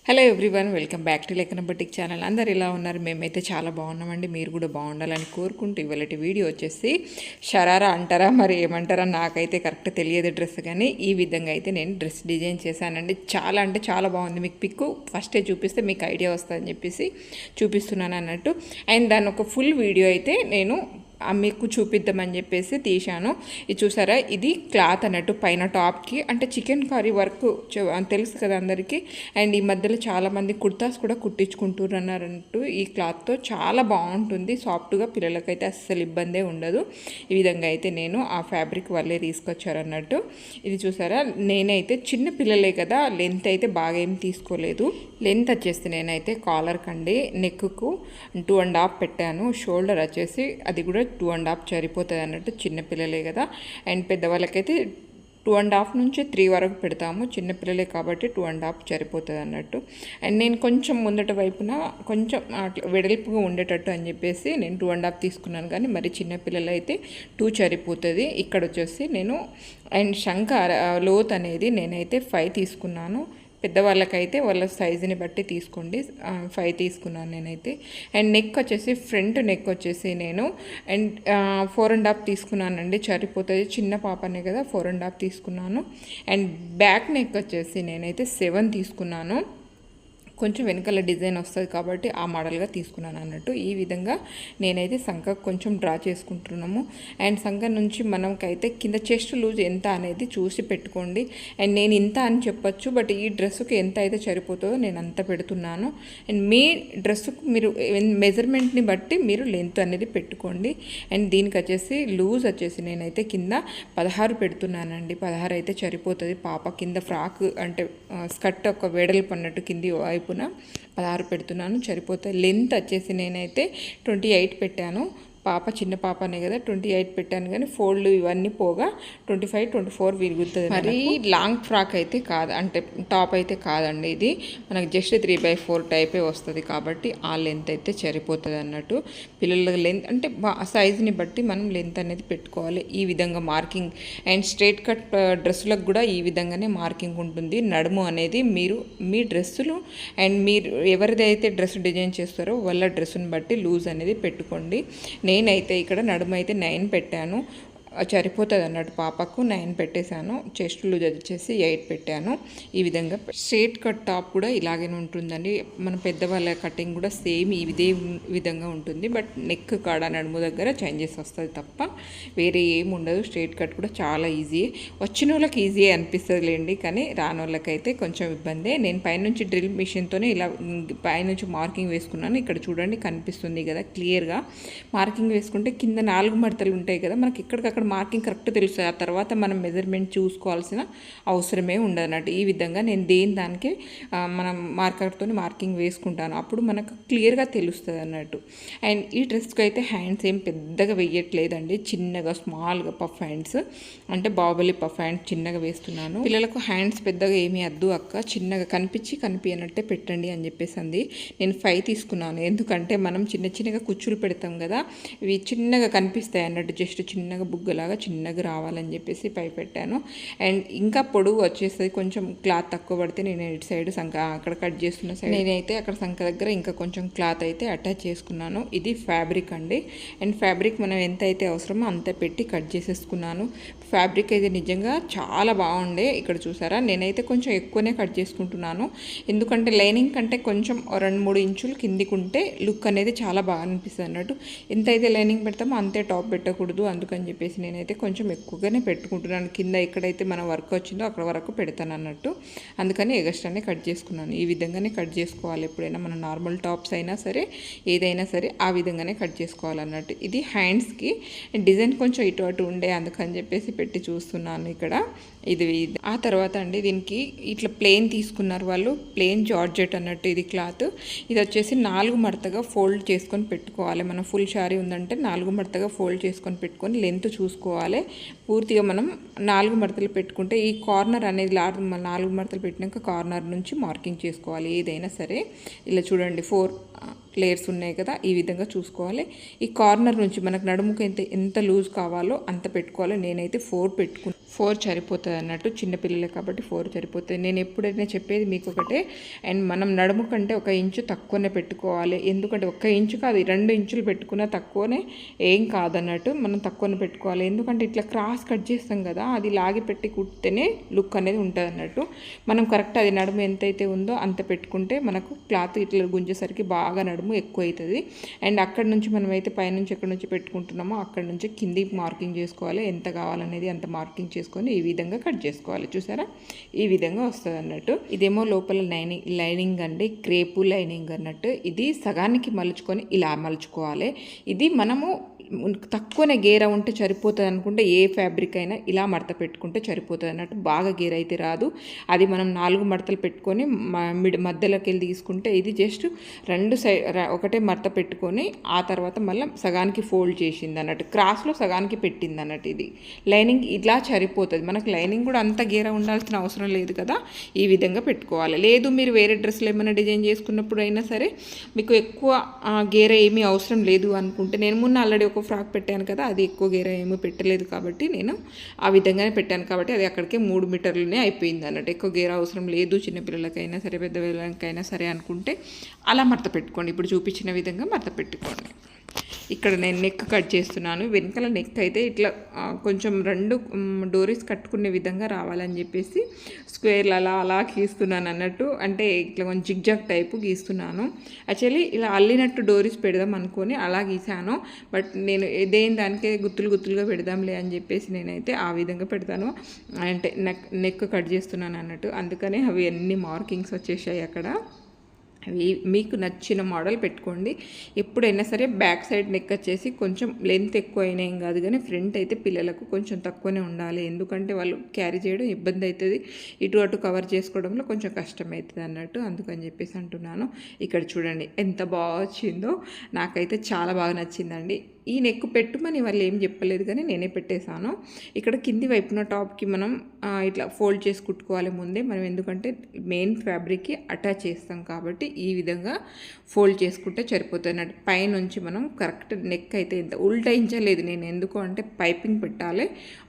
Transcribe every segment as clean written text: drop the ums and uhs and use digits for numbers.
Hello everyone, welcome back to లేఖన boutique channel. అందరు ఇలా ఉన్నారు? మేమైతే చాలా బాగున్నామండి. మీరు కూడా బాగుండాలని కోరుకుంటూ ఇవాళ వీడియో వచ్చేసి షరారా అంటారా మరి ఏమంటారా నాకైతే కరెక్ట్ తెలియదు డ్రెస్, కానీ ఈ విధంగా అయితే నేను డ్రెస్ డిజైన్ చేశానండి. చాలా అంటే చాలా బాగుంది. మీకు పిక్ ఫస్టే చూపిస్తే మీకు ఐడియా వస్తుందని చెప్పేసి చూపిస్తున్నాను అన్నట్టు. అండ్ దాని ఒక ఫుల్ వీడియో అయితే నేను మీకు చూపిద్దామని చెప్పేసి తీశాను. ఇది చూసారా, ఇది క్లాత్ అన్నట్టు పైన టాప్కి అంటే చికెన్ కర్రీ వర్క్ తెలుసు కదా అందరికీ. అండ్ ఈ మధ్యలో చాలామంది కుర్తాస్ కూడా కుట్టించుకుంటున్నారు అన్నట్టు. ఈ క్లాత్తో చాలా బాగుంటుంది, సాఫ్ట్గా, పిల్లలకైతే అస్సలు ఇబ్బందే ఉండదు. ఈ విధంగా అయితే నేను ఆ ఫ్యాబ్రిక్ వాళ్ళే తీసుకొచ్చారన్నట్టు. ఇది చూసారా, నేనైతే చిన్న పిల్లలే కదా, లెంత్ అయితే బాగా ఏం తీసుకోలేదు. లెంత్ వచ్చేసి నేనైతే కాలర్ కండి నెక్కు 2.5 పెట్టాను. షోల్డర్ వచ్చేసి అది కూడా 2.5 సరిపోతుంది అన్నట్టు. చిన్నపిల్లలే కదా, అండ్ పెద్దవాళ్ళకైతే 2.5 నుంచి 3 వరకు పెడతాము. చిన్నపిల్లలే కాబట్టి 2.5 సరిపోతుంది అన్నట్టు. అండ్ నేను కొంచెం ముందట వైపున కొంచెం అట్లా వెడల్పుగా ఉండేటట్టు అని చెప్పేసి నేను 2.5 తీసుకున్నాను, కానీ మరి చిన్నపిల్లలు అయితే 2 సరిపోతుంది. ఇక్కడ వచ్చేసి నేను అండ్ శంఖ లోత్ అనేది నేనైతే 5 తీసుకున్నాను. పెద్దవాళ్ళకైతే వాళ్ళ సైజుని బట్టి తీసుకోండి. 5 తీసుకున్నాను నేనైతే. అండ్ నెక్ వచ్చేసి ఫ్రంట్ నెక్ వచ్చేసి నేను అండ్ 4.5 తీసుకున్నానండి, సరిపోతుంది. చిన్న పాపనే కదా, 4.5 తీసుకున్నాను. అండ్ బ్యాక్ నెక్ వచ్చేసి నేనైతే 7 తీసుకున్నాను. కొంచెం వెనకాల డిజైన్ వస్తుంది కాబట్టి ఆ మోడల్గా తీసుకున్నాను అన్నట్టు. ఈ విధంగా నేనైతే సంఖ కొంచెం డ్రా చేసుకుంటున్నాము. అండ్ సంఖ నుంచి మనకైతే కింద చెస్ట్ లూజ్ ఎంత అనేది చూసి పెట్టుకోండి. అండ్ నేను ఇంత అని చెప్పొచ్చు, బట్ ఈ డ్రెస్సుకి ఎంత అయితే సరిపోతుందో నేను అంత పెడుతున్నాను. అండ్ మీ డ్రెస్సుకు మీరు మెజర్మెంట్ని బట్టి మీరు లెంత్ అనేది పెట్టుకోండి. అండ్ దీనికి వచ్చేసి లూజ్ వచ్చేసి నేనైతే కింద 16 పెడుతున్నానండి. 16 అయితే సరిపోతుంది. పాప కింద ఫ్రాక్ అంటే స్కర్ట్ ఒక వెడల్పు అన్నట్టు కింది వైపున 16 పెడుతున్నాను, సరిపోతుంది. లెంత్ వచ్చేసి నేనైతే 28 పెట్టాను. పాప చిన్న పాపనే కదా, 28 పెట్టాను, కానీ ఫోల్డ్ ఇవన్నీ పోగా 25, 24 విరుగుతుంది. మరి లాంగ్ ఫ్రాక్ అయితే కాదు, అంటే టాప్ అయితే కాదండి. ఇది మనకు జస్ట్ 3/4 టైపే వస్తుంది కాబట్టి ఆ లెంత్ అయితే సరిపోతుంది అన్నట్టు. పిల్లల లెంత్ అంటే సైజుని బట్టి మనం లెంత్ అనేది పెట్టుకోవాలి. ఈ విధంగా మార్కింగ్ అండ్ స్ట్రైట్ కట్ డ్రెస్సులకు కూడా ఈ విధంగానే మార్కింగ్ ఉంటుంది. నడుము అనేది మీరు మీ డ్రెస్సులు అండ్ మీరు ఎవరిదైతే డ్రెస్ డిజైన్ చేస్తారో వాళ్ళ డ్రెస్సుని బట్టి లూజ్ అనేది పెట్టుకోండి. నేనైతే ఇక్కడ నడుము అయితే 9 పెట్టాను, సరిపోతుంది అన్నట్టు. పాపకు 9 పెట్టేశాను. చెస్ట్ లూజ్ వచ్చేసి 8 పెట్టాను. ఈ విధంగా స్ట్రైట్ కట్ టాప్ కూడా ఇలాగే ఉంటుందండి. మన పెద్దవాళ్ళ కటింగ్ కూడా సేమ్ ఇదే విధంగా ఉంటుంది. బట్ నెక్ కాడ నడుము దగ్గర చేంజెస్ వస్తుంది తప్ప వేరే ఏమి ఉండదు. స్ట్రైట్ కట్ కూడా చాలా ఈజీ. వచ్చిన వాళ్ళకి ఈజీ అనిపిస్తుంది లేండి, కానీ రాని వాళ్ళకైతే కొంచెం ఇబ్బందే. నేను పైనుంచి డ్రిల్ మిషన్తోనే ఇలా పైనుంచి మార్కింగ్ వేసుకున్నాను. ఇక్కడ చూడండి, కనిపిస్తుంది కదా క్లియర్గా. మార్కింగ్ వేసుకుంటే కింద 4 మడతలు ఉంటాయి కదా, మనకి ఇక్కడికక్కడ మార్కింగ్ కరెక్ట్ తెలుస్తుంది. ఆ తర్వాత మనం మెజర్మెంట్ చూసుకోవాల్సిన అవసరమే ఉండదన్నట్టు. ఈ విధంగా నేను దానికి మనం మార్కర్తో మార్కింగ్ వేసుకుంటాను, అప్పుడు మనకు క్లియర్గా తెలుస్తుంది అన్నట్టు. అండ్ ఈ డ్రెస్కి అయితే హ్యాండ్స్ ఏం పెద్దగా వేయట్లేదండి, చిన్నగా స్మాల్గా పఫ్ హ్యాండ్స్, అంటే బాహుబలి పఫ్ హ్యాండ్స్ చిన్నగా వేస్తున్నాను. పిల్లలకు హ్యాండ్స్ పెద్దగా ఏమీ వద్దు అక్క, చిన్నగా కనిపించినట్టే పెట్టండి అని చెప్పేసి అంది. నేను 5 తీసుకున్నాను, ఎందుకంటే మనం చిన్నగా కుచ్చులు పెడతాం కదా, ఇవి చిన్నగా కనిపిస్తాయి అన్నట్టు. జస్ట్ చిన్నగా బుగ్గలాగా చిన్నగా రావాలని చెప్పేసి 5 పెట్టాను. అండ్ ఇంకా పొడుగు వచ్చేస్తుంది, కొంచెం క్లాత్ తక్కువ పడితే నేను ఇటు సైడ్ సంఖ అక్కడ కట్ చేస్తున్న సైడ్ నేనైతే అక్కడ సంఖ దగ్గర ఇంకా కొంచెం క్లాత్ అయితే అటాచ్ చేసుకున్నాను. ఇది ఫ్యాబ్రిక్ అండి. అండ్ ఫ్యాబ్రిక్ మనం ఎంత అయితే అవసరమో అంత పెట్టి కట్ చేసేసుకున్నాను. ఫ్యాబ్రిక్ అయితే నిజంగా చాలా బాగుండే. ఇక్కడ చూసారా, నేనైతే కొంచెం ఎక్కువనే కట్ చేసుకుంటున్నాను, ఎందుకంటే లైనింగ్ కంటే కొంచెం 2-3 ఇంచులు కిందికి ఉంటే లుక్ అనేది చాలా బాగా అనిపిస్తుంది అన్నట్టు. ఎంతైతే లైనింగ్ పెడతామో అంతే టాప్ పెట్టకూడదు, అందుకని చెప్పేసి నేనైతే కొంచెం ఎక్కువగానే పెట్టుకుంటున్నాను. కింద ఎక్కడైతే మన వర్క్ వచ్చిందో అక్కడ వరకు పెడతాను అన్నట్టు, అందుకని ఎగస్ట్రానే కట్ చేసుకున్నాను. ఈ విధంగానే కట్ చేసుకోవాలి ఎప్పుడైనా, మన నార్మల్ టాప్స్ అయినా సరే ఏదైనా సరే ఆ విధంగానే కట్ చేసుకోవాలన్నట్టు. ఇది హ్యాండ్స్కి డిజైన్ కొంచెం ఇటు అటు ఉండే, అందుకని చెప్పేసి పెట్టి చూస్తున్నాను ఇక్కడ. ఇది ఆ తర్వాత అండి, దీనికి ఇట్లా ప్లెయిన్ తీసుకున్నారు వాళ్ళు, ప్లెయిన్ జార్జెట్ అన్నట్టు ఇది క్లాత్. ఇది వచ్చేసి 4 మడతగా ఫోల్డ్ చేసుకొని పెట్టుకోవాలి. మనం ఫుల్ శారీ ఉందంటే 4 మడతగా ఫోల్డ్ చేసుకొని పెట్టుకొని లెంత్ చూసుకోవాలి. పూర్తిగా మనం 4 మడతలు పెట్టుకుంటే ఈ కార్నర్ అనేది 4 మడతలు పెట్టినాక కార్నర్ నుంచి మార్కింగ్ చేసుకోవాలి ఏదైనా సరే. ఇలా చూడండి 4 లేయర్స్ ఉన్నాయి కదా, ఈ విధంగా చూసుకోవాలి. ఈ కార్నర్ నుంచి మనకు నడుముకు ఎంత లూజ్ కావాలో అంత పెట్టుకోవాలి. నేనైతే 4 సరిపోతుంది అన్నట్టు, చిన్నపిల్లలే కాబట్టి 4 సరిపోతుంది. నేను ఎప్పుడైనా చెప్పేది మీకు ఒకటే, అండ్ మనం నడుము కంటే 1 ఇంచు తక్కువనే పెట్టుకోవాలి. ఎందుకంటే 1 ఇంచు కాదు, 2 ఇంచులు పెట్టుకున్నా తక్కువనే, ఏం కాదన్నట్టు మనం తక్కువనే పెట్టుకోవాలి. ఎందుకంటే ఇట్లా క్రాస్ కట్ చేస్తాం కదా, అది లాగి పెట్టి కుడితేనే లుక్ అనేది ఉంటుంది అన్నట్టు. మనం కరెక్ట్ అది నడుము ఎంతైతే ఉందో అంత పెట్టుకుంటే మనకు క్లాత్ ఇట్లా గుంజేసరికి బాగా నడుము ఎక్కువ అవుతుంది. అండ్ అక్కడ నుంచి మనమైతే పైనుంచి ఎక్కడి నుంచి పెట్టుకుంటున్నామో అక్కడ నుంచి కింది మార్కింగ్ చేసుకోవాలి. ఎంత కావాలనేది అంత మార్కింగ్ చేసుకొని ఈ విధంగా కట్ చేసుకోవాలి. చూసారా, ఈ విధంగా వస్తుంది అన్నట్టు. ఇదేమో లోపల లైనింగ్ అండి, క్రేపు లైనింగ్ అన్నట్టు. ఇది సగానికి మలుచుకొని ఇలా మలుచుకోవాలి. ఇది మనము తక్కువనే గేర ఉంటే సరిపోతుంది అనుకుంటే ఏ ఫ్యాబ్రిక్ అయినా ఇలా మడత పెట్టుకుంటే సరిపోతుంది అన్నట్టు. బాగా గేర అయితే రాదు. అది మనం 4 మడతలు పెట్టుకొని మధ్యలోకి వెళ్ళి తీసుకుంటే ఇది జస్ట్ 2 సైడ్ ఒకటే మడత పెట్టుకొని ఆ తర్వాత మళ్ళీ సగానికి ఫోల్డ్ చేసింది అన్నట్టు, క్రాస్లో సగానికి పెట్టింది అన్నట్టు. ఇది లైనింగ్ ఇలా సరిపోతుంది. మనకు లైనింగ్ కూడా అంత గేర ఉండాల్సిన అవసరం లేదు కదా, ఈ విధంగా పెట్టుకోవాలి. లేదు మీరు వేరే డ్రెస్సులు ఏమైనా డిజైన్ చేసుకున్నప్పుడు అయినా సరే మీకు ఎక్కువ గేర ఏమీ అవసరం లేదు అనుకుంటే, నేను మొన్న ఆల్రెడీ ఒక ఫ్రాక్ పెట్టాను కదా, అది ఎక్కువ గేర ఏమీ పెట్టలేదు కాబట్టి నేను ఆ విధంగానే పెట్టాను కాబట్టి అది అక్కడికే 3 మీటర్లనే అయిపోయింది అన్నట్టు. ఎక్కువ గేర అవసరం లేదు చిన్నపిల్లలకైనా సరే పెద్దపిల్లలకైనా సరే అనుకుంటే అలా మడత పెట్టుకోండి. ఇప్పుడు చూపించిన విధంగా మడత పెట్టుకోండి. ఇక్కడ నేను నెక్ కట్ చేస్తున్నాను. వెనకాల నెక్ అయితే ఇట్లా కొంచెం 2 డోరీస్ కట్టుకునే విధంగా రావాలని చెప్పేసి స్క్వేర్లు అలా గీస్తున్నాను అన్నట్టు. అంటే ఇట్లా కొంచెం జిగ్జాగ్ టైపు గీస్తున్నాను. యాక్చువల్లీ ఇలా అల్లినట్టు డోరీస్ పెడదాం అనుకొని అలా గీసాను. బట్ నేను దానికే గుత్తులుగా పెడదాంలే అని చెప్పేసి నేనైతే ఆ విధంగా పెడతాను. అంటే నెక్ కట్ చేస్తున్నాను అన్నట్టు. అందుకనే అవి అన్ని మార్కింగ్స్ వచ్చేసాయి అక్కడ. అవి మీకు నచ్చిన మోడల్ పెట్టుకోండి. ఎప్పుడైనా సరే బ్యాక్ సైడ్ నెక్ వచ్చేసి కొంచెం లెంత్ ఎక్కువ అయినా ఏం కాదు, కానీ ఫ్రంట్ అయితే పిల్లలకు కొంచెం తక్కువనే ఉండాలి. ఎందుకంటే వాళ్ళు క్యారీ చేయడం ఇబ్బంది అవుతుంది, ఇటు అటు కవర్ చేసుకోవడంలో కొంచెం కష్టమవుతుంది అన్నట్టు. అందుకని చెప్పేసి అంటున్నాను. ఇక్కడ చూడండి ఎంత బాగా వచ్చిందో, నాకైతే చాలా బాగా నచ్చిందండి. ఈ నెక్ పెట్టుమని వాళ్ళు ఏం చెప్పలేదు కానీ నేనే పెట్టేశాను. ఇక్కడ కింది వైపున టాప్కి మనం ఇట్లా ఫోల్డ్ చేసి కుట్టుకోవాలి ముందే మనం, ఎందుకంటే మెయిన్ ఫ్యాబ్రిక్కి అటాచ్ చేస్తాం కాబట్టి ఈ విధంగా ఫోల్డ్ చేసుకుంటే సరిపోతుంది అన్నట్టు. పైనుంచి మనం కరెక్ట్ నెక్ అయితే ఇంత ఉల్టాయించలేదు నేను, ఎందుకు అంటే పైపింగ్ పెట్టాలి,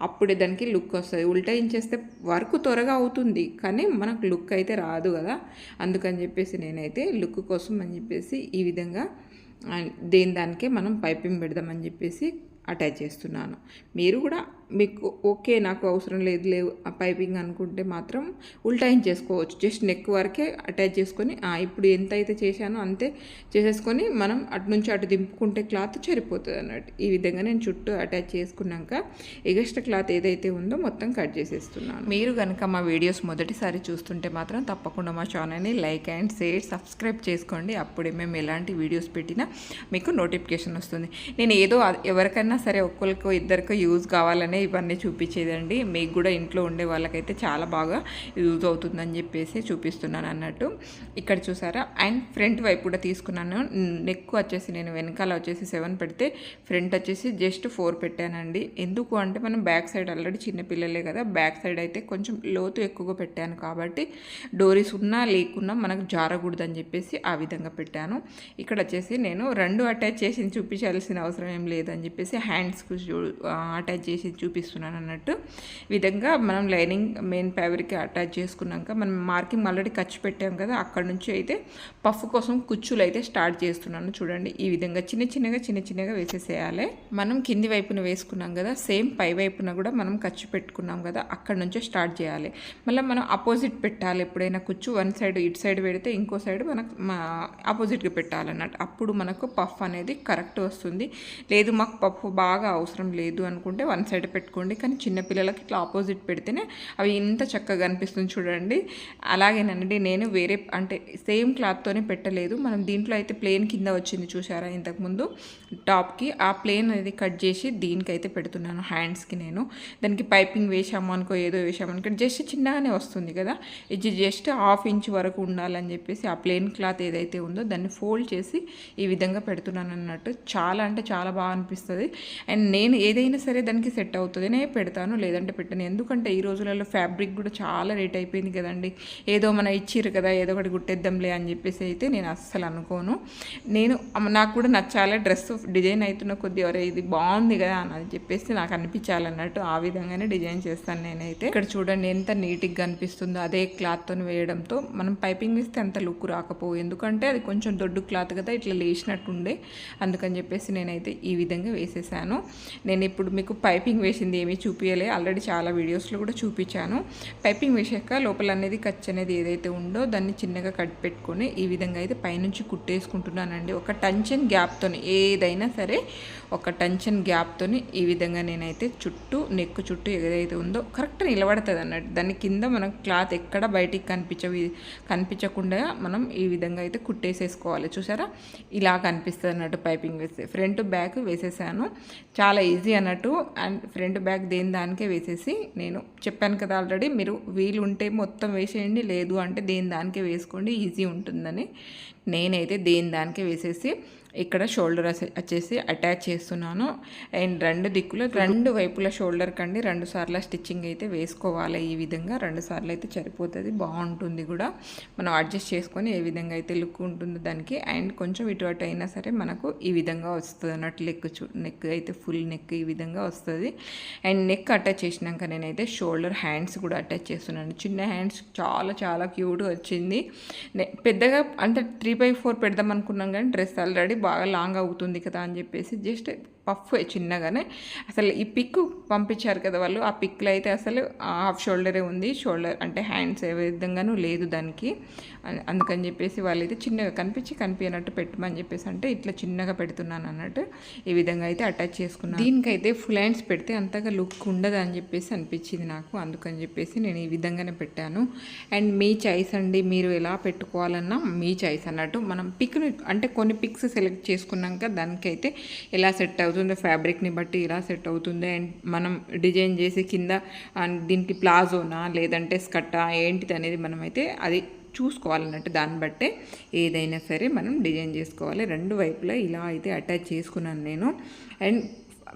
అప్పుడే దానికి లుక్ వస్తుంది. ఉల్టాయించేస్తే వర్క్ త్వరగా అవుతుంది కానీ మనకు లుక్ అయితే రాదు కదా, అందుకని చెప్పేసి నేనైతే లుక్ కోసం అని చెప్పేసి ఈ విధంగా దానికే మనం పైపింగ్ పెడదామని చెప్పేసి అటాచ్ చేస్తున్నాను. మీరు కూడా మీకు ఓకే నాకు అవసరం లేదు ఆ పైపింగ్ అనుకుంటే మాత్రం ఉల్టాయించేసుకోవచ్చు. జస్ట్ నెక్ వరకే అటాచ్ చేసుకొని ఇప్పుడు ఎంత అయితే చేశానో అంతే చేసేసుకొని మనం అటు నుంచి అటు దింపుకుంటే క్లాత్ సరిపోతుంది అన్నట్టు. ఈ విధంగా నేను చుట్టూ అటాచ్ చేసుకున్నాక ఎగస్ట్రా క్లాత్ ఏదైతే ఉందో మొత్తం కట్ చేసేస్తున్నాను. మీరు కనుక మా వీడియోస్ మొదటిసారి చూస్తుంటే మాత్రం తప్పకుండా మా ఛానల్ని లైక్ అండ్ షేర్ సబ్స్క్రైబ్ చేసుకోండి. అప్పుడే మేము ఎలాంటి వీడియోస్ పెట్టినా మీకు నోటిఫికేషన్ వస్తుంది. నేను ఏదో ఎవరికైనా సరే ఒక్కరికో ఇద్దరికో యూజ్ కావాలనే ఇవన్నీ చూపించేదండి. మీకు కూడా ఇంట్లో ఉండే వాళ్ళకైతే చాలా బాగా యూజ్ అవుతుందని చెప్పేసి చూపిస్తున్నాను అన్నట్టు. ఇక్కడ చూసారా, అండ్ ఫ్రంట్ వైపు కూడా తీసుకున్నాను. నెక్ వచ్చేసి నేను వెనకాల వచ్చేసి 7 పెడితే ఫ్రంట్ వచ్చేసి జస్ట్ 4 పెట్టానండి. ఎందుకు అంటే మనం బ్యాక్ సైడ్ ఆల్రెడీ చిన్నపిల్లలే కదా, బ్యాక్ సైడ్ అయితే కొంచెం లోతు ఎక్కువగా పెట్టాను కాబట్టి డోరీస్ ఉన్నా లేకున్నా మనకు జారకూడదని చెప్పేసి ఆ విధంగా పెట్టాను. ఇక్కడ వచ్చేసి నేను 2 అటాచ్ చేసి చూపించాల్సిన అవసరం ఏం లేదని చెప్పేసి హ్యాండ్స్కు అటాచ్ చేసి చూపిస్తున్నాను అన్నట్టు. విధంగా మనం లైనింగ్ మెయిన్ ఫ్యాబ్రిక్ అటాచ్ చేసుకున్నాక మనం మార్కింగ్ ఆల్రెడీ ఖర్చు పెట్టాం కదా, అక్కడ నుంచి అయితే పఫ్ కోసం కుచ్చులు అయితే స్టార్ట్ చేస్తున్నాను. చూడండి ఈ విధంగా చిన్న చిన్నగా వేసేసేయాలి. మనం కింది వైపున వేసుకున్నాం కదా, సేమ్ పై వైపున కూడా మనం ఖర్చు పెట్టుకున్నాం కదా, అక్కడ నుంచే స్టార్ట్ చేయాలి. మళ్ళీ మనం అపోజిట్ పెట్టాలి. ఎప్పుడైనా కుచ్చు వన్ సైడ్ ఇటు సైడ్ పెడితే ఇంకో సైడ్ మనకు ఆపోజిట్గా పెట్టాలన్నట్టు. అప్పుడు మనకు పఫ్ అనేది కరెక్ట్ వస్తుంది. లేదు మాకు పఫ్ బాగా అవసరం లేదు అనుకుంటే వన్ సైడ్ పెట్టుకోండి, కానీ చిన్నపిల్లలకి ఇట్లా ఆపోజిట్ పెడితేనే అవి ఇంత చక్కగా అనిపిస్తుంది. చూడండి అలాగేనండి, నేను వేరే అంటే సేమ్ క్లాత్తోనే పెట్టలేదు. మనం దీంట్లో అయితే ప్లేన్ కింద వచ్చింది చూసారా ఇంతకుముందు టాప్కి, ఆ ప్లేన్ అనేది కట్ చేసి దీనికైతే పెడుతున్నాను హ్యాండ్స్కి. నేను దానికి పైపింగ్ వేసాము అనుకో, ఏదో వేసామనుకో జస్ట్ చిన్నగానే వస్తుంది కదా, ఇది జస్ట్ 1/2 ఇంచ్ వరకు ఉండాలని చెప్పేసి ఆ ప్లేన్ క్లాత్ ఏదైతే ఉందో దాన్ని ఫోల్డ్ చేసి ఈ విధంగా పెడుతున్నాను అన్నట్టు. చాలా అంటే చాలా బాగా అనిపిస్తుంది. అండ్ నేను ఏదైనా సరే దానికి సెట్ అవుతుందనే పెడతాను, లేదంటే పెట్టాను. ఎందుకంటే ఈ రోజులలో ఫ్యాబ్రిక్ కూడా చాలా రేట్ అయిపోయింది కదండి. ఏదో మనం ఇచ్చిర్రు కదా ఏదో ఒకటి కుట్టేద్దాంలే అని చెప్పేసి అయితే నేను అస్సలు అనుకోను. నాకు కూడా నచ్చాలి డ్రెస్ డిజైన్ అవుతున్న కొద్ది ఎవరో ఇది బాగుంది కదా అని చెప్పేసి నాకు అనిపించాలన్నట్టు ఆ విధంగానే డిజైన్ చేస్తాను నేనైతే. ఇక్కడ చూడండి ఎంత నీట్గా కనిపిస్తుందో. అదే క్లాత్తో వేయడంతో మనం పైపింగ్ వేస్తే అంత లుక్ రాకపోవు, ఎందుకంటే అది కొంచెం దొడ్డు క్లాత్ కదా ఇట్లా లేచినట్టుండే. అందుకని చెప్పేసి నేనైతే ఈ విధంగా వేసేసాను. నేను ఇప్పుడు మీకు పైపింగ్ వేసింది ఏమీ చూపించలే, ఆల్రెడీ చాలా వీడియోస్లో కూడా చూపించాను. పైపింగ్ వేసాక లోపల అనేది ఖర్చు అనేది ఏదైతే ఉందో దాన్ని చిన్నగా కట్ పెట్టుకొని ఈ విధంగా అయితే పైనుంచి కుట్టేసుకుంటున్నానండి. ఒక టెన్షన్ గ్యాప్తో ఏదైనా సరే ఒక టెన్షన్ గ్యాప్తో ఈ విధంగా నేనైతే చుట్టూ నెక్ చుట్టూ ఏదైతే ఉందో కరెక్ట్ నిలబడుతుంది అన్నట్టు. దాని కింద మనం క్లాత్ ఎక్కడ బయటికి కనిపించకుండా మనం ఈ విధంగా అయితే కుట్టేసేసుకోవాలి. చూసారా ఇలా కనిపిస్తుంది అన్నట్టు పైపింగ్ వేస్తే. ఫ్రంట్ బ్యాక్ వేసేసాను, చాలా ఈజీ అన్నట్టు. అండ్ ఫ్రంట్ బ్యాక్ దేని దానికే వేసేసి నేను చెప్పాను కదా ఆల్రెడీ, మీరు వీలు ఉంటే మొత్తం వేసేయండి, లేదు అంటే దేని దానికే వేసుకోండి, ఈజీ ఉంటుందని. నేనైతే దేని దానికే వేసేసి ఇక్కడ షోల్డర్ వచ్చేసి అటాచ్ చేస్తున్నాను. అండ్ రెండు వైపుల షోల్డర్ కండి 2 సార్లు స్టిచ్చింగ్ అయితే వేసుకోవాలి. ఈ విధంగా 2 సార్లు అయితే సరిపోతుంది, బాగుంటుంది కూడా. మనం అడ్జస్ట్ చేసుకొని ఏ విధంగా అయితే లుక్ ఉంటుందో దానికి. అండ్ కొంచెం ఇటు అటు అయినా సరే మనకు ఈ విధంగా వస్తుంది అన్నట్టు. నెక్ అయితే ఫుల్ నెక్ ఈ విధంగా వస్తుంది. అండ్ నెక్ అటాచ్ చేసినాక నేనైతే షోల్డర్ హ్యాండ్స్ కూడా అటాచ్ చేస్తున్నాను. చిన్న హ్యాండ్స్ చాలా చాలా క్యూట్గా వచ్చింది. పెద్దగా అంటే 3/4 పెడదాం అనుకున్నాం, కానీ డ్రెస్ ఆల్రెడీ బాగా లాంగ్ అవుతుంది కదా అని చెప్పేసి జస్ట్ పఫ్ చిన్నగానే. అసలు ఈ పిక్ పంపించారు కదా వాళ్ళు, ఆ పిక్లో అయితే అసలు హాఫ్ షోల్డరే ఉంది, షోల్డర్ అంటే హ్యాండ్స్ ఏ విధంగానూ లేదు దానికి. అందుకని చెప్పేసి వాళ్ళైతే చిన్నగా కనిపించినట్టు పెట్టమని చెప్పేసి అంటే ఇట్లా చిన్నగా పెడుతున్నాను అన్నట్టు. ఈ విధంగా అయితే అటాచ్ చేసుకున్నాను. దీనికైతే ఫుల్ హ్యాండ్స్ పెడితే అంతగా లుక్ ఉండదు అని చెప్పేసి అనిపించింది నాకు, అందుకని చెప్పేసి నేను ఈ విధంగానే పెట్టాను. అండ్ మీ చాయిస్ అండి, మీరు ఎలా పెట్టుకోవాలన్నా మీ చాయిస్ అన్నట్టు. మనం పిక్ను అంటే కొన్ని పిక్స్ సెలెక్ట్ చేసుకున్నాక దానికైతే ఎలా సెట్ అవుతుందో ఫ్యాబ్రిక్ని బట్టి ఇలా సెట్ అవుతుంది. అండ్ మనం డిజైన్ చేసి కింద దీనికి ప్లాజోనా లేదంటే స్కర్టా ఏంటిది అనేది మనమైతే అది చూసుకోవాలన్నట్టు. దాన్ని బట్టే ఏదైనా సరే మనం డిజైన్ చేసుకోవాలి. 2 వైపులా ఇలా అయితే అటాచ్ చేసుకున్నాను నేను. అండ్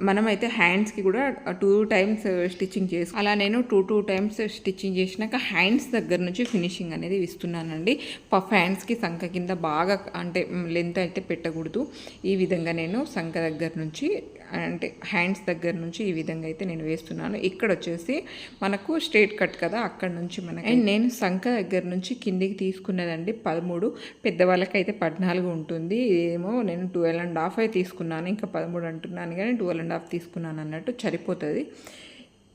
మనమైతే హ్యాండ్స్కి కూడా 2 టైమ్స్ స్టిచ్చింగ్ అలా నేను 2 టైమ్స్ స్టిచ్చింగ్ చేసినాక హ్యాండ్స్ దగ్గర నుంచి ఫినిషింగ్ అనేది ఇస్తున్నానండి. పఫ్ హ్యాండ్స్కి సంఖ కింద బాగా అంటే లెంత్ అయితే పెట్టకూడదు. ఈ విధంగా నేను సంఖ దగ్గర నుంచి అంటే హ్యాండ్స్ దగ్గర నుంచి ఈ విధంగా అయితే నేను వేస్తున్నాను. ఇక్కడ వచ్చేసి మనకు స్ట్రైట్ కట్ కదా, అక్కడ నుంచి అండ్ నేను సంఖ దగ్గర నుంచి కిందికి తీసుకున్నదండి 13, పెద్దవాళ్ళకైతే 14 ఉంటుంది. ఇదేమో నేను 12.5 తీసుకున్నాను, ఇంకా 13 అంటున్నాను కానీ 12.5 తీసుకున్నాను అన్నట్టు సరిపోతుంది.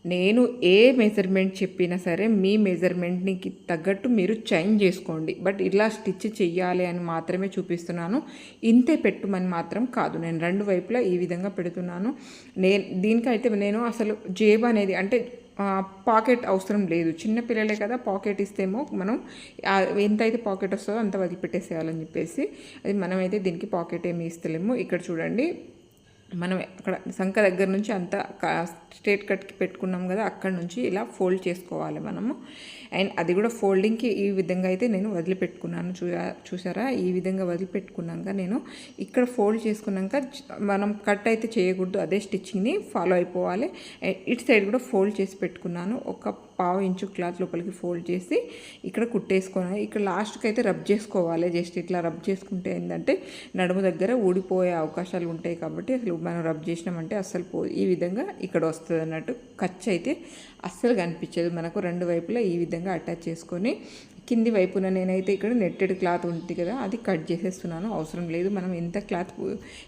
నేను ఏ మెజర్మెంట్ చెప్పినా సరే మీ మెజర్మెంట్కి తగ్గట్టు మీరు చేంజ్ చేసుకోండి. బట్ ఇలా స్టిచ్ చెయ్యాలి అని మాత్రమే చూపిస్తున్నాను, ఇంతే పెట్టుమని మాత్రం కాదు. నేను 2 వైపులా ఈ విధంగా పెడుతున్నాను. దీనికైతే నేను అసలు జేబు అనేది అంటే పాకెట్ అవసరం లేదు, చిన్న పిల్లలే కదా, పాకెట్ ఇస్తేమో మనం ఎంత అయితే పాకెట్ వస్తుందో అంత వదిలిపెట్టేసేయాలని చెప్పేసి అది మనమైతే దీనికి పాకెట్ ఏమి ఇస్తలేము. ఇక్కడ చూడండి, మనం అక్కడ సంఖ దగ్గర నుంచి అంతా స్ట్రేట్ కట్కి పెట్టుకున్నాం కదా, అక్కడ నుంచి ఇలా ఫోల్డ్ చేసుకోవాలి మనము. అండ్ అది కూడా ఫోల్డింగ్కి ఈ విధంగా అయితే నేను వదిలిపెట్టుకున్నాను. చూసారా, ఈ విధంగా వదిలిపెట్టుకున్నాక నేను ఇక్కడ ఫోల్డ్ చేసుకున్నాక మనం కట్ అయితే చేయకూడదు, అదే స్టిచ్చింగ్ని ఫాలో అయిపోవాలి. ఇటు సైడ్ కూడా ఫోల్డ్ చేసి పెట్టుకున్నాను. ఒక 1/2 ఇంచు క్లాత్ లోపలికి ఫోల్డ్ చేసి ఇక్కడ కుట్టేసుకోవాలి. ఇక్కడ లాస్ట్కి అయితే రబ్ చేసుకోవాలి. జస్ట్ ఇట్లా రబ్ చేసుకుంటే ఏంటంటే నడుము దగ్గర ఊడిపోయే అవకాశాలు ఉంటాయి, కాబట్టి అసలు మనం రబ్ చేసినామంటే అస్సలు ఈ విధంగా ఇక్కడ వస్తుంది అన్నట్టు. ఖర్చు అయితే అస్సలు కనిపించదు మనకు. 2 వైపులా ఈ విధంగా అటాచ్ చేసుకొని కింది వైపున నేనైతే ఇక్కడ నెట్టెడ్ క్లాత్ ఉంటుంది కదా, అది కట్ చేసేస్తున్నాను. అవసరం లేదు, మనం ఎంత క్లాత్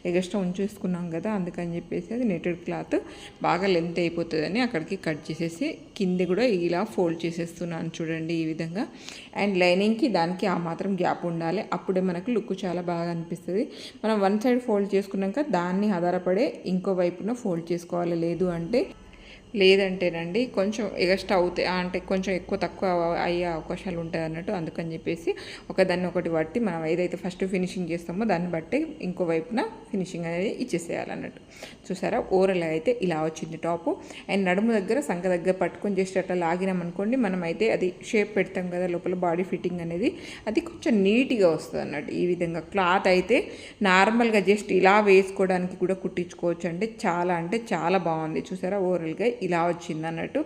ఎగస్ట్రా ఉంచేసుకున్నాం కదా, అందుకని చెప్పేసి అది నెట్టెడ్ క్లాత్ బాగా లెంత్ అయిపోతుందని అక్కడికి కట్ చేసేసి కింది కూడా ఇలా ఫోల్డ్ చేసేస్తున్నాను. చూడండి ఈ విధంగా. అండ్ లైనింగ్కి దానికి ఆ మాత్రం గ్యాప్ ఉండాలి, అప్పుడే మనకు లుక్ చాలా బాగా అనిపిస్తుంది. మనం 1 సైడ్ ఫోల్డ్ చేసుకున్నాక దాన్ని ఆధారపడే ఇంకో వైపున ఫోల్డ్ చేసుకోవాలి. లేదు అంటే లేదంటేనండి కొంచెం ఎగస్ట్రా అవుతాయి, అంటే కొంచెం ఎక్కువ తక్కువ అయ్యే అవకాశాలు ఉంటాయి అన్నట్టు. అందుకని చెప్పేసి ఒకదాన్ని ఒకటి బట్టి మనం ఏదైతే ఫస్ట్ ఫినిషింగ్ చేస్తామో దాన్ని బట్టి ఇంకో వైపున ఫినిషింగ్ అనేది ఇచ్చేసేయాలన్నట్టు. చూసారా ఓవరాల్ అయితే ఇలా వచ్చింది టాపు. అండ్ నడుము దగ్గర సంఖ దగ్గర పట్టుకొని జస్ట్ అట్లా లాగినామనుకోండి, మనం అయితే అది షేప్ పెడతాం కదా లోపల బాడీ ఫిట్టింగ్ అనేది, అది కొంచెం నీట్గా వస్తుంది అన్నట్టు. ఈ విధంగా క్లాత్ అయితే నార్మల్గా జస్ట్ ఇలా వేసుకోవడానికి కూడా కుట్టించుకోవచ్చు అండి. చాలా అంటే చాలా బాగుంది. చూసారా ఓవరాల్గా ఇలా వచ్చింది అన్నట్టు.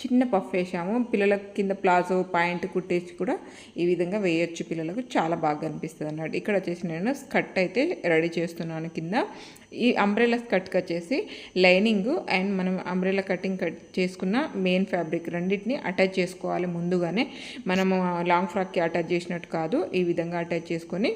చిన్న పఫ్ వేసాము, పిల్లలకు కింద ప్లాజో పాయింట్ కుట్టేసి కూడా ఈ విధంగా వేయొచ్చు, పిల్లలకు చాలా బాగా అనిపిస్తుంది అన్నట్టు. ఇక్కడ వచ్చేసి నేను స్కర్ట్ అయితే రెడీ చేస్తున్నాను. కింద ఈ అంబ్రెల్లా స్కర్ట్కి వచ్చేసి లైనింగ్ అండ్ మనం అంబ్రెల్లా కటింగ్ కట్ చేసుకున్న మెయిన్ ఫ్యాబ్రిక్ రెండింటిని అటాచ్ చేసుకోవాలి ముందుగానే. మనము లాంగ్ ఫ్రాక్కి అటాచ్ చేసినట్టు కాదు, ఈ విధంగా అటాచ్ చేసుకొని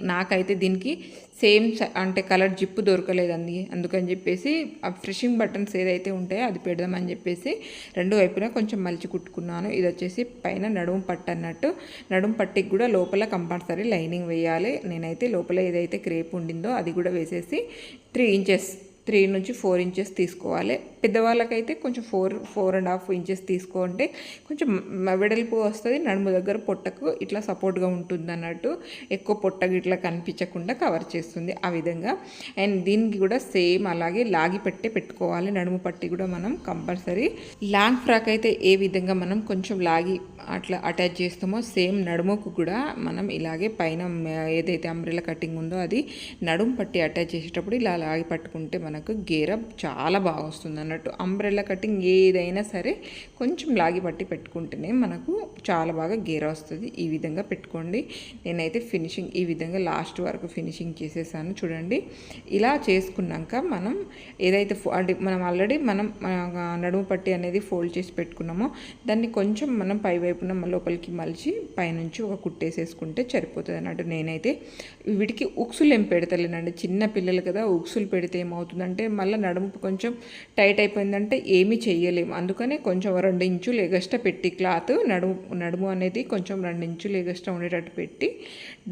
నాకైతే దీనికి సేమ్ అంటే కలర్ జిప్పు దొరకలేదండి. అందుకని చెప్పేసి ఆ ఫ్రెషింగ్ బటన్స్ ఏదైతే ఉంటాయో అది పెడదామని చెప్పేసి రెండు వైపులా కొంచెం మలిచి కుట్టుకున్నాను. ఇది వచ్చేసి పైన నడుము పట్టు అన్నట్టు. నడుము పట్టికి కూడా లోపల కంపల్సరీ లైనింగ్ వేయాలి. నేనైతే లోపల ఏదైతే క్రేప్ ఉండిందో అది కూడా వేసేసి 3 నుంచి 4 ఇంచెస్ తీసుకోవాలి. పెద్దవాళ్ళకైతే కొంచెం 4.5 ఇంచెస్ తీసుకుంటే కొంచెం వెడల్పు వస్తుంది. నడుము దగ్గర పొట్టకు ఇట్లా సపోర్ట్గా ఉంటుంది అన్నట్టు. ఎక్కువ పొట్టకు ఇట్లా కనిపించకుండా కవర్ చేస్తుంది ఆ విధంగా. అండ్ దీనికి కూడా సేమ్ అలాగే లాగి పెట్టుకోవాలి. నడుము పట్టి కూడా మనం కంపల్సరీ లాంగ్ ఫ్రాక్ అయితే ఏ విధంగా మనం కొంచెం లాగి అట్లా అటాచ్ చేస్తామో సేమ్ నడుముకు కూడా మనం ఇలాగే పైన ఏదైతే అంబ్రెల్లా కటింగ్ ఉందో అది నడుము పట్టి అటాచ్ చేసేటప్పుడు ఇలా లాగి పట్టుకుంటే మనకు గేర చాలా బాగా వస్తుంది అన్నట్టు. అంబ్రెల్లా కటింగ్ ఏదైనా సరే కొంచెం లాగి పట్టి పెట్టుకుంటేనే మనకు చాలా బాగా గేర వస్తుంది. ఈ విధంగా పెట్టుకోండి. నేనైతే ఫినిషింగ్ ఈ విధంగా లాస్ట్ వరకు ఫినిషింగ్ చేసేసాను. చూడండి ఇలా చేసుకున్నాక మనం ఏదైతే అంటే మనం ఆల్రెడీ మనం నడుము పట్టి అనేది ఫోల్డ్ చేసి పెట్టుకున్నామో దాన్ని కొంచెం మనం పై వైపున లోపలికి మలిచి పైనుంచి ఒక కుట్టేసేసుకుంటే సరిపోతుంది అన్నట్టు. నేనైతే వీటికి ఉక్సులు ఏం పెడతలేనండి, చిన్న పిల్లలు కదా, ఉక్సులు పెడితే ఏమవుతుందంటే మళ్ళీ నడుము కొంచెం టైట్ అయిపోయిందంటే ఏమీ చెయ్యలేము. అందుకనే కొంచెం 2 ఇంచులు ఎగస్ట్రా పెట్టి క్లాత్ నడుము అనేది కొంచెం 2 ఇంచులు ఎగస్ట్రా ఉండేటట్టు పెట్టి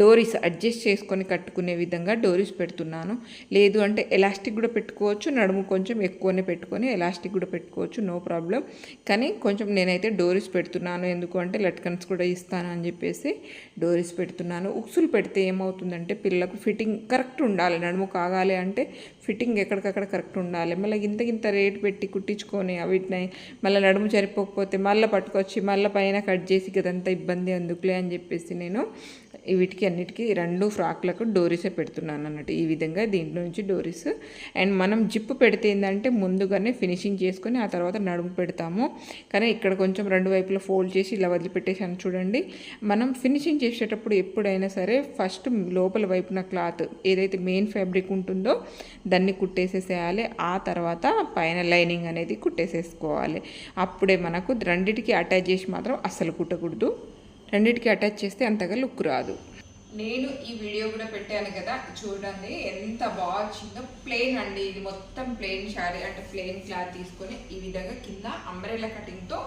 డోరీస్ అడ్జస్ట్ చేసుకొని కట్టుకునే విధంగా డోరీస్ పెడుతున్నాను. లేదు అంటే ఎలాస్టిక్ కూడా పెట్టుకోవచ్చు, నడుము కొంచెం ఎక్కువనే పెట్టుకొని ఎలాస్టిక్ కూడా పెట్టుకోవచ్చు, నో ప్రాబ్లం. కానీ కొంచెం నేనైతే డోరీస్ పెడుతున్నాను. ఎందుకు అంటే లట్కన్స్ కూడా ఇస్తాను అని చెప్పేసి డోరీస్ పెడుతున్నాను. ఉక్సులు పెడితే ఏమవుతుందంటే పిల్లలకు ఫిట్టింగ్ కరెక్ట్ ఉండాలి. నడుము కాగాలి అంటే ఫిట్టింగ్ ఎక్కడికక్కడ కరెక్ట్ ఉండాలి. మళ్ళీ ఇంత రేట్ పెట్టి కుట్టించుకొని వీటిని మళ్ళీ నడుము సరిపోకపోతే మళ్ళీ పట్టుకొచ్చి మళ్ళీ పైన కట్ చేసి కదంతా ఇబ్బంది ఎందుకులే అని చెప్పేసి నేను వీటికి అన్నిటికీ 2 ఫ్రాక్లకు డోరీసే పెడుతున్నాను అన్నట్టు. ఈ విధంగా దీంట్లో నుంచి డోరీస్. అండ్ మనం జిప్పు పెడితే ఏంటంటే ముందుగానే ఫినిషింగ్ చేసుకొని ఆ తర్వాత నడుము పెడతాము. కానీ ఇక్కడ కొంచెం 2 వైపులా ఫోల్డ్ చేసి ఇలా వదిలిపెట్టేసాను. చూడండి మనం ఫినిషింగ్ చేసేటప్పుడు ఎప్పుడైనా సరే ఫస్ట్ లోపల వైపున క్లాత్ ఏదైతే మెయిన్ ఫ్యాబ్రిక్ ఉంటుందో దాన్ని కుట్టేసేసేయాలి. ఆ తర్వాత పైన లైనింగ్ అనేది కుట్టేసేసుకోవాలి. అప్పుడే మనకు రెండిటికి అటాచ్ చేసి మాత్రం అస్సలు కుట్టకూడదు. రెండిటికి అటాచ్ చేస్తే అంతగా లుక్ రాదు. నేను ఈ వీడియో కూడా పెట్టాను కదా, చూడండి ఎంత బాగా వచ్చిందో. ప్లెయిన్ అండి, ఇది మొత్తం ప్లెయిన్ శారీ అంటే ప్లెయిన్ క్లాత్ తీసుకొని ఈ విధంగా కింద అంబ్రెల్లా కటింగ్తో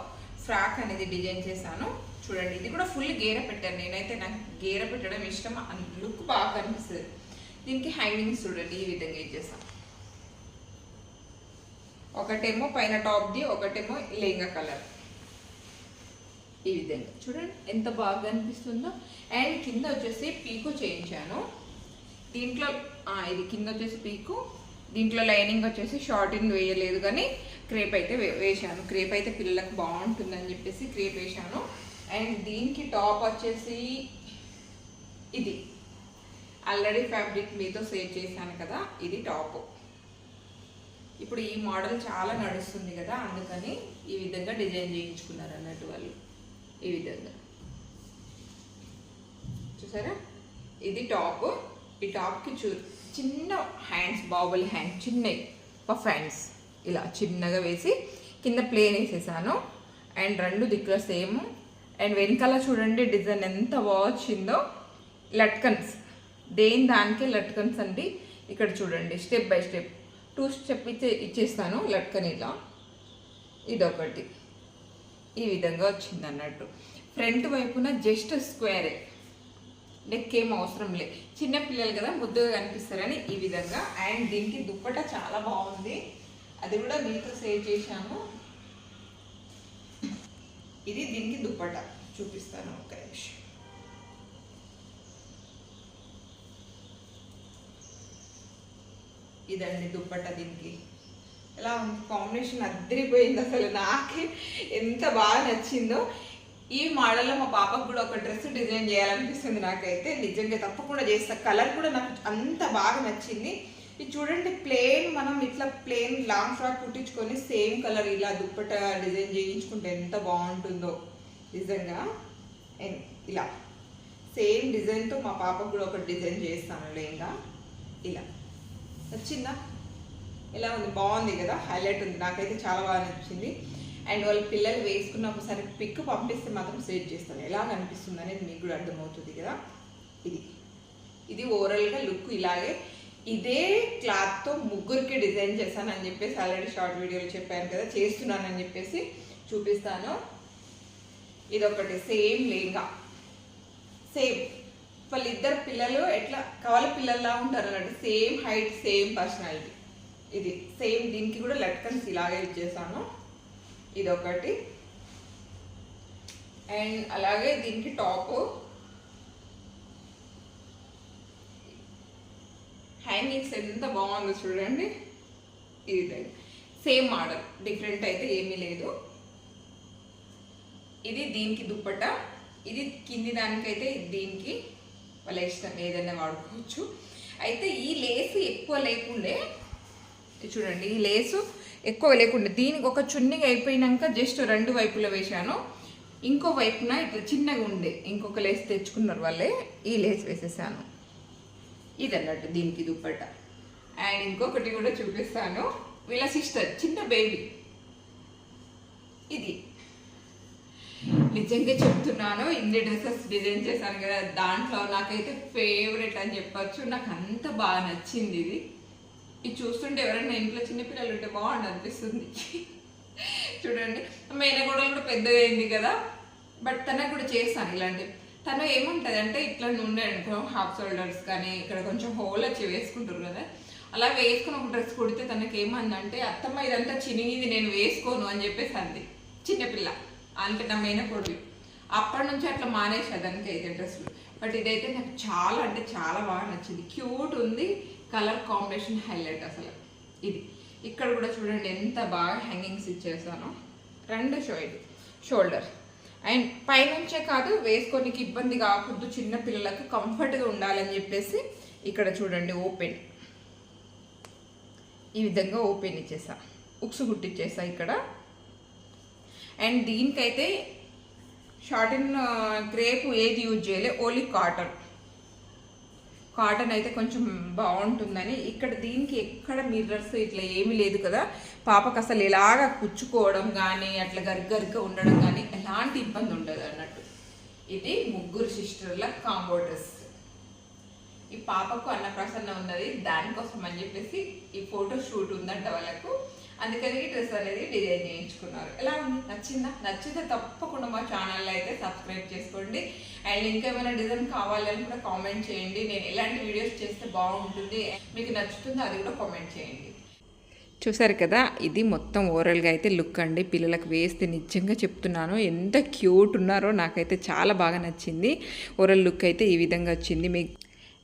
ఫ్రాక్ అనేది డిజైన్ చేశాను. చూడండి ఇది కూడా ఫుల్ గేర పెట్టాను. నేనైతే నాకు గేర పెట్టడం ఇష్టం, లుక్ బాగా కనిపిస్తుంది. దీనికి హ్యాంగింగ్స్ చూడండి ఈ విధంగా ఇచ్చేసాను. ఒకటేమో పైన టాప్ది, ఒకటేమో లెహంగా కలర్. ఈ విధంగా చూడండి ఎంత బాగా అనిపిస్తుందో. అండ్ కింద వచ్చేసి పీకు చేయించాను. దీంట్లో ఇది కింద వచ్చేసి పీకు, దీంట్లో లైనింగ్ వచ్చేసి షార్టింగ్ వేయలేదు కానీ క్రేప్ అయితే వేసాను. క్రేప్ అయితే పిల్లలకు బాగుంటుందని చెప్పేసి క్రేప్ వేసాను. అండ్ దీనికి టాప్ వచ్చేసి ఇది ఆల్రెడీ ఫ్యాబ్రిక్ మీతో సేవ్ చేశాను కదా, ఇది టాప్. ఇప్పుడు ఈ మోడల్ చాలా నడుస్తుంది కదా, అందుకని ఈ విధంగా డిజైన్ చేయించుకున్నారు అన్నట్టు వాళ్ళు. ఈ విధంగా చూసారా, ఇది టాప్. ఈ టాప్కి చిన్న హ్యాండ్స్, బాబుల్ హ్యాండ్స్, చిన్నవి పఫ్ హ్యాండ్స్ ఇలా చిన్నగా వేసి కింద ప్లేన్ వేసేసాను. అండ్ 2 దిక్కుల సేమ్. అండ్ వెనకాల చూడండి డిజైన్ ఎంత బాగా వచ్చిందో. లట్కన్స్ దానికే లట్కన్స్ అండి. ఇక్కడ చూడండి స్టెప్ బై స్టెప్ 2 స్టెప్ ఇచ్చేస్తాను లట్కన్ ఇలా. ఇదొకటి ఈ విధంగా వచ్చింది అన్నట్టు. ఫ్రంట్ వైపున జస్ట్ స్క్వేరే, నెక్ ఏం అవసరం లే, చిన్న పిల్లలు కదా ముద్దుగా కనిపిస్తారని ఈ విధంగా. అండ్ దీనికి దుప్పట చాలా బాగుంది. అది కూడా మీతో షేర్ చేశాను. ఇది దీనికి దుప్పట చూపిస్తాను ఒక నిమిషం. ఇదండి దుప్పట. దీనికి ఎలా ఉంది కాంబినేషన్, అద్దరిపోయింది అసలు. నాకే ఎంత బాగా నచ్చిందో. ఈ మోడల్లో మా పాపకు కూడా ఒక డ్రెస్ డిజైన్ చేయాలనిపిస్తుంది నాకైతే. నిజంగా తప్పకుండా చేస్తా. కలర్ కూడా నాకు అంత బాగా నచ్చింది. ఇది చూడండి, ప్లెయిన్ మనం ఇట్లా ప్లెయిన్ లాంగ్ ఫ్రాక్ కుట్టించుకొని సేమ్ కలర్ ఇలా దుప్పట డిజైన్ చేయించుకుంటే ఎంత బాగుంటుందో నిజంగా. ఇలా సేమ్ డిజైన్తో మా పాపకు కూడా ఒక డిజైన్ చేస్తాను లేంగా. ఇలా నచ్చిందా? ఎలా ఉంది? బాగుంది కదా, హైలైట్ ఉంది. నాకైతే చాలా బాగా నచ్చింది. అండ్ వాళ్ళ పిల్లలు వేసుకున్న ఒకసారి పిక్ పంపిస్తే మాత్రం షేర్ చేస్తాను ఎలా కనిపిస్తుంది అనేది మీకు కూడా అర్థమవుతుంది కదా. ఇది ఓవరాల్గా లుక్ ఇలాగే. ఇదే క్లాత్తో ముగ్గురికి డిజైన్ చేశానని చెప్పేసి ఆల్రెడీ షార్ట్ వీడియోలో చెప్పాను కదా, చేస్తున్నానని చెప్పేసి చూపిస్తాను. ఇదొకటి సేమ్ లేంగా, సేమ్ వాళ్ళిద్దరు పిల్లలు ఎట్లా కవల పిల్లల్లా ఉంటారు అన్నట్టు, సేమ్ హైట్ సేమ్ పర్సనాలిటీ. ఇది సేమ్. దీనికి కూడా లట్కన్స్ ఇలాగే ఇచ్చేసాను. ఇదొకటి. అండ్ అలాగే దీనికి టాప్ హ్యాంగింగ్స్ ఎంత బాగుందో చూడండి. ఇది సేమ్ మోడల్, డిఫరెంట్ అయితే ఏమీ లేదు. ఇది దీనికి దుప్పట. ఇది కింది దానికైతే దీనికి వాళ్ళ ఇష్టం, ఏదైనా వాడుకోవచ్చు. అయితే ఈ లేసు ఎక్కువ లేకుండే చూడండి, ఈ లేసు ఎక్కువ లేకుండే దీనికి ఒక చున్నీగా అయిపోయినాక జస్ట్ రెండు వైపులా వేసాను. ఇంకో వైపున ఇట్లా చిన్నగా ఉండే ఇంకొక లేస్ తెచ్చుకున్నారు వాళ్ళే, ఈ లేస్ వేసేసాను. ఇది అన్నట్టు దీనికి దుప్పట. అండ్ ఇంకొకటి కూడా చూపిస్తాను, వీళ్ళ సిస్టర్ చిన్న బేబీ. ఇది నిజంగా చెప్తున్నాను, ఇన్ని డ్రెస్సెస్ డిజైన్ చేశాను కదా, దాంట్లో నాకైతే ఫేవరెట్ అని చెప్పచ్చు. నాకు అంత బాగా నచ్చింది ఇది. ఇది చూస్తుంటే ఎవరైనా ఇంట్లో చిన్నపిల్లలు ఉంటే బాగుండు అనిపిస్తుంది. చూడండి, మేనగోడలు కూడా పెద్దదైంది కదా, బట్ తనకు కూడా చేస్తాను ఇలాంటివి. తను ఏముంటుంది అంటే ఇట్లా నుండి అనుకో హాఫ్ షోల్డర్స్ కానీ ఇక్కడ కొంచెం హోల్ వచ్చి వేసుకుంటారు కదా, అలా వేసుకుని ఒక డ్రెస్ కుడితే తనకి ఏమందంటే, అత్తమ్మ ఇదంతా చినిగింది నేను వేసుకోను అని చెప్పేసి అంది. చిన్నపిల్ల అంటే నా మేనకోడి. అప్పటి నుంచి అట్లా మానేసా దానికి అయితే డ్రెస్సులు. బట్ ఇదైతే నాకు చాలా అంటే చాలా బాగా నచ్చింది. క్యూట్ ఉంది, కలర్ కాంబినేషన్ హైలైట్ అసలు. ఇది ఇక్కడ కూడా చూడండి ఎంత బాగా హ్యాంగింగ్స్ ఇచ్చేసాను. రెండు షోల్డర్ అండ్ పైనుంచే కాదు, వేసుకోనికి ఇబ్బంది కాకూడదు, చిన్న పిల్లలకు కంఫర్ట్గా ఉండాలని చెప్పేసి ఇక్కడ చూడండి ఓపెన్, ఈ విధంగా ఓపెన్ ఇచ్చేసా, ఉక్సు కుట్టిచ్చేసా ఇక్కడ. అండ్ దీనికైతే షార్టిన్ క్రేప్ ఏది యూజ్ చేయలే, ఓన్లీ కాటన్ అయితే కొంచెం బాగుంటుందని. ఇక్కడ దీనికి ఎక్కడ మిర్రర్స్ ఇట్లా ఏమీ లేదు కదా, పాపకు అసలు ఇలాగా కుచ్చుకోవడం కానీ అట్లా గరిగరిగా ఉండడం కానీ ఎలాంటి ఇబ్బంది ఉండదు అన్నట్టు. ఇది ముగ్గురు సిస్టర్ల కాంబో డ్రెస్. ఈ పాపకు అన్నప్రసన్న ఉన్నది, దానికోసం అని చెప్పేసి ఈ ఫోటో షూట్ ఉందంట వాళ్ళకు, అందుకని ఈ డ్రెస్ అనేది డిజైన్ చేయించుకున్నారు. ఎలా ఉంది? నచ్చితే తప్పకుండా మా ఛానల్లో అయితే సబ్స్క్రైబ్ చేసుకోండి. అండ్ ఇంకేమైనా డిజైన్ కావాలని కూడా కామెంట్ చేయండి. నేను ఎలాంటి వీడియోస్ చేస్తే బాగుంటుంది, మీకు నచ్చుతుందో అది కూడా కామెంట్ చేయండి. చూసారు కదా, ఇది మొత్తం ఓవరాల్గా అయితే లుక్ అండి. పిల్లలకు వేస్తే నిజంగా చెప్తున్నాను ఎంత క్యూట్ ఉన్నారో, నాకైతే చాలా బాగా నచ్చింది. ఓవరాల్ లుక్ అయితే ఈ విధంగా వచ్చింది. మీకు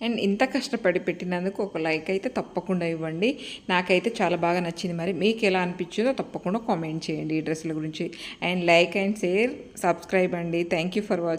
అండ్ ఇంత కష్టపడి పెట్టినందుకు ఒక లైక్ అయితే తప్పకుండా ఇవ్వండి. నాకైతే చాలా బాగా నచ్చింది. మరి మీకు ఎలా అనిపించిందో తప్పకుండా కామెంట్ చేయండి ఈ డ్రెస్సుల గురించి. And like and share, subscribe అండి. Thank you for watching.